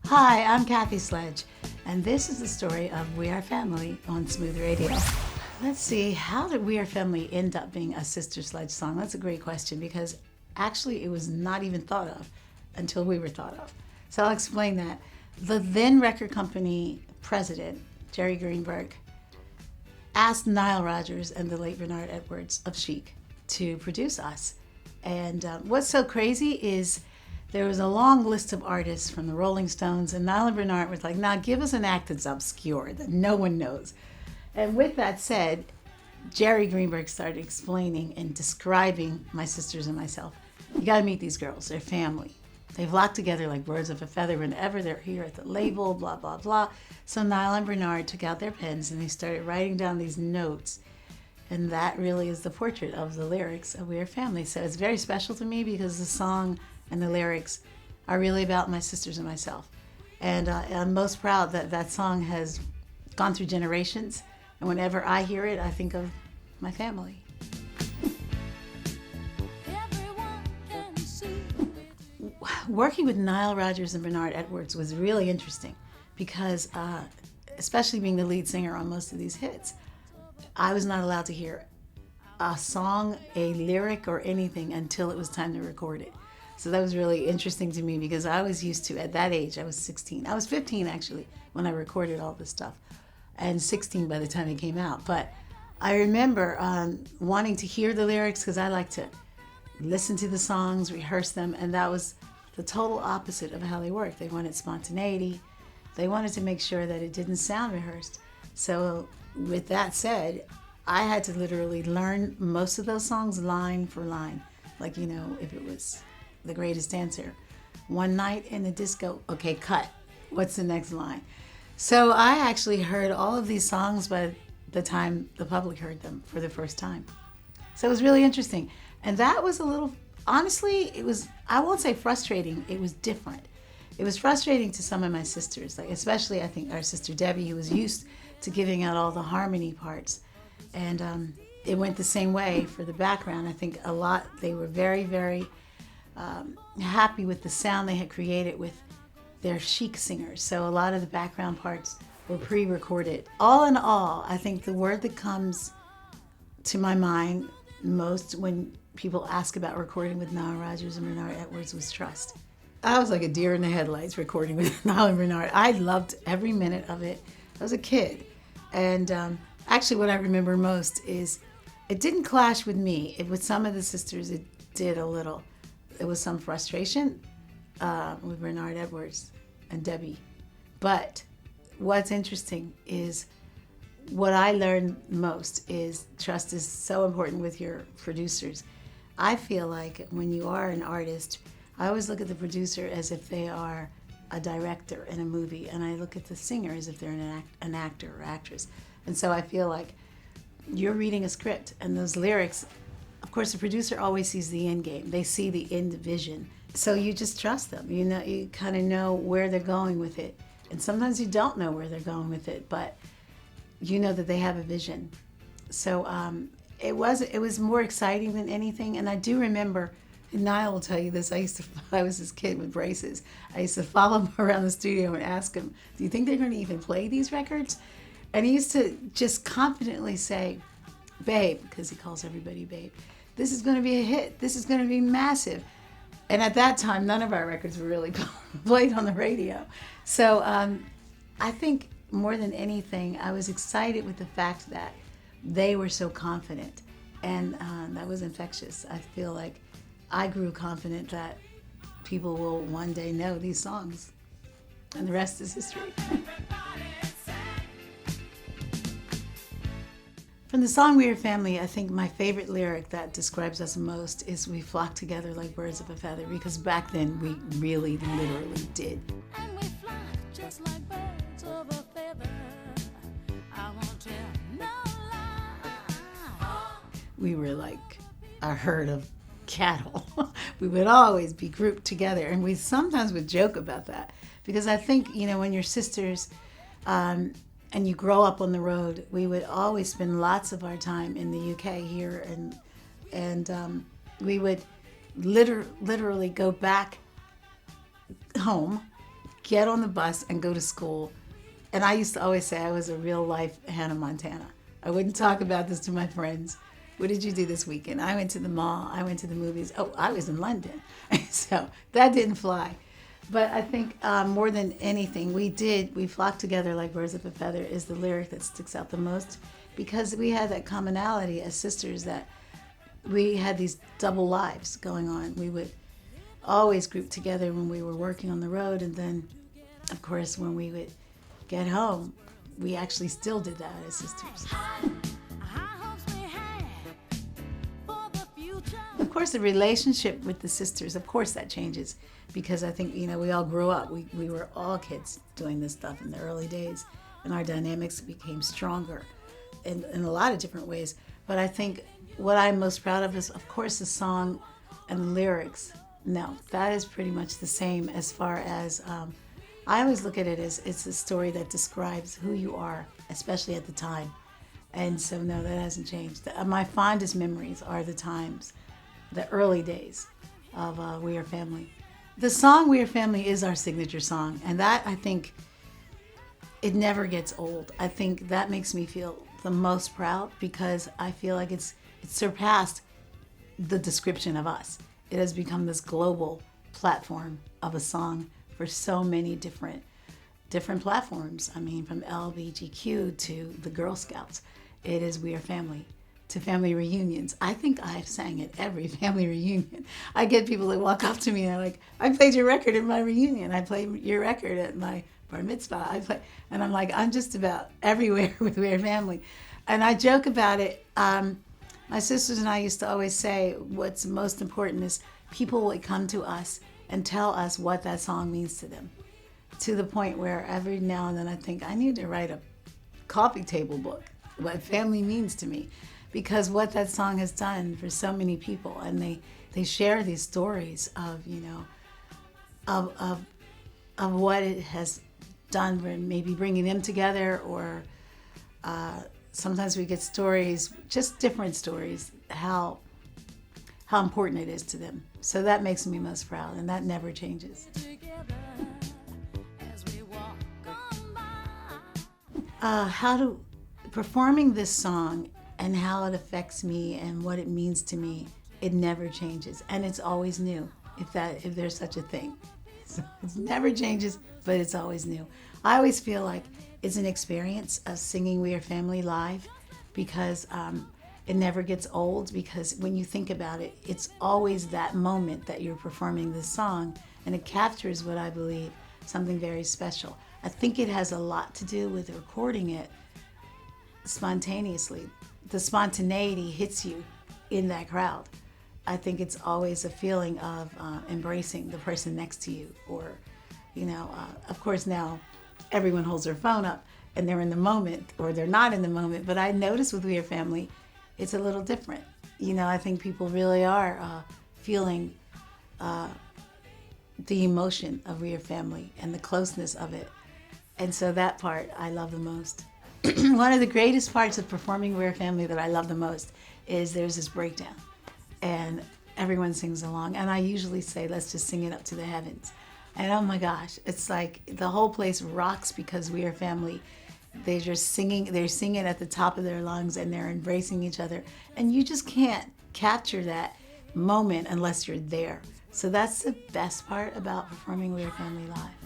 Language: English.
Hi, I'm Kathy Sledge, and this is the story of We Are Family on Smooth Radio. Let's see, how did We Are Family end up being a Sister Sledge song? That's a great question because actually it was not even thought of until we were thought of. So I'll explain that. The then record company president, Jerry Greenberg, asked Nile Rodgers and the late Bernard Edwards of Chic to produce us. And what's so crazy is there was a long list of artists from the Rolling Stones, and Nile and Bernard was like, nah, give us an act that's obscure, that no one knows. And with that said, Jerry Greenberg started explaining and describing my sisters and myself. You gotta meet these girls, they're family. They've locked together like birds of a feather whenever they're here at the label, blah, blah, blah. So Nile and Bernard took out their pens and they started writing down these notes. And that really is the portrait of the lyrics of We Are Family. So it's very special to me because the song and the lyrics are really about my sisters and myself. And I'm most proud that that song has gone through generations. And whenever I hear it, I think of my family. Working with Nile Rodgers and Bernard Edwards was really interesting because, especially being the lead singer on most of these hits, I was not allowed to hear a song, a lyric, or anything until it was time to record it. So that was really interesting to me because I was used to, at that age, I was 16. I was 15 actually when I recorded all this stuff, and 16 by the time it came out. But I remember wanting to hear the lyrics because I like to listen to the songs, rehearse them, and that was the total opposite of how they work. They wanted spontaneity. They wanted to make sure that it didn't sound rehearsed. So with that said, I had to literally learn most of those songs line for line. Like, you know, if it was The Greatest Dancer, one night in the disco, okay, cut. What's the next line? So I actually heard all of these songs by the time the public heard them for the first time. So it was really interesting. And that was a little, honestly, it was, I won't say frustrating, it was different. It was frustrating to some of my sisters, like especially I think our sister Debbie, who was used to giving out all the harmony parts. And it went the same way for the background. I think a lot, they were very, very happy with the sound they had created with their Chic singers. So a lot of the background parts were pre-recorded. All in all, I think the word that comes to my mind most when people ask about recording with Nile Rodgers and Bernard Edwards was trust. I was like a deer in the headlights recording with Nile and Bernard. I loved every minute of it. I was a kid. And actually what I remember most is it didn't clash with me. With some of the sisters, it did a little. There was some frustration with Bernard Edwards and Debbie. But what's interesting is what I learned most is trust is so important with your producers. I feel like when you are an artist, I always look at the producer as if they are a director in a movie, and I look at the singer as if they're an actor or actress. And so I feel like you're reading a script, and those lyrics, of course, the producer always sees the end game. They see the end vision. So you just trust them. You know, you kind of know where they're going with it. And sometimes you don't know where they're going with it, but you know that they have a vision. So it was more exciting than anything. And I do remember, and Nile will tell you this, I was this kid with braces. I used to follow him around the studio and ask him, do you think they're going to even play these records? And he used to just confidently say, babe, because he calls everybody babe, this is going to be a hit. This is going to be massive. And at that time, none of our records were really played on the radio. So I think more than anything, I was excited with the fact that they were so confident. And that was infectious. I feel like I grew confident that people will one day know these songs. And the rest is history. From the song We Are Family, I think my favorite lyric that describes us most is we flock together like birds of a feather, because back then we really literally did. And we flock just like birds of a feather. I won't tell no lie. We were like a herd of cattle. We would always be grouped together, and we sometimes would joke about that because I think, you know, when your sisters and you grow up on the road, we would always spend lots of our time in the UK here, and we would literally go back home, get on the bus and go to school. And I used to always say I was a real life Hannah Montana. I wouldn't talk about this to my friends. What did you do this weekend? I went to the mall. I went to the movies. Oh, I was in London. So that didn't fly. But I think more than anything, we flocked together like birds of a feather is the lyric that sticks out the most, because we had that commonality as sisters that we had these double lives going on. We would always group together when we were working on the road, and then, of course, when we would get home, we actually still did that as sisters. Of course, the relationship with the sisters, of course that changes, because I think, we all grew up. We were all kids doing this stuff in the early days, and our dynamics became stronger in a lot of different ways. But I think what I'm most proud of is, of course, the song and the lyrics. No, that is pretty much the same as far as, I always look at it as it's a story that describes who you are, especially at the time. And so, no, that hasn't changed. My fondest memories are the times, the early days of We Are Family. The song We Are Family is our signature song, and that, I think, it never gets old. I think that makes me feel the most proud, because I feel like it's surpassed the description of us. It has become this global platform of a song for so many different platforms. I mean, from LGBTQ to the Girl Scouts. It is We Are Family. To family reunions. I think I've sang at every family reunion. I get people that walk up to me and they're like, I played your record at my reunion. I played your record at my bar mitzvah. And I'm like, I'm just about everywhere with We Are Family. And I joke about it. My sisters and I used to always say what's most important is people would come to us and tell us what that song means to them. To the point where every now and then I think I need to write a coffee table book, what family means to me. Because what that song has done for so many people, and they share these stories of, of what it has done for maybe bringing them together, or sometimes we get stories, just different stories, how important it is to them. So that makes me most proud, and that never changes. Performing this song and how it affects me and what it means to me, it never changes, and it's always new, if there's such a thing. So it never changes, but it's always new. I always feel like it's an experience of singing We Are Family live, because it never gets old, because when you think about it, it's always that moment that you're performing this song, and it captures what I believe, something very special. I think it has a lot to do with recording it spontaneously. The spontaneity hits you in that crowd. I think it's always a feeling of embracing the person next to you, or, of course now everyone holds their phone up and they're in the moment, or they're not in the moment. But I notice with We Are Family, it's a little different. I think people really are feeling the emotion of We Are Family and the closeness of it. And so that part I love the most. One of the greatest parts of performing We Are Family that I love the most is there's this breakdown, and everyone sings along, and I usually say, let's just sing it up to the heavens. And oh my gosh, it's like the whole place rocks, because We Are Family, they're singing at the top of their lungs, and they're embracing each other, and you just can't capture that moment unless you're there. So that's the best part about performing We Are Family live.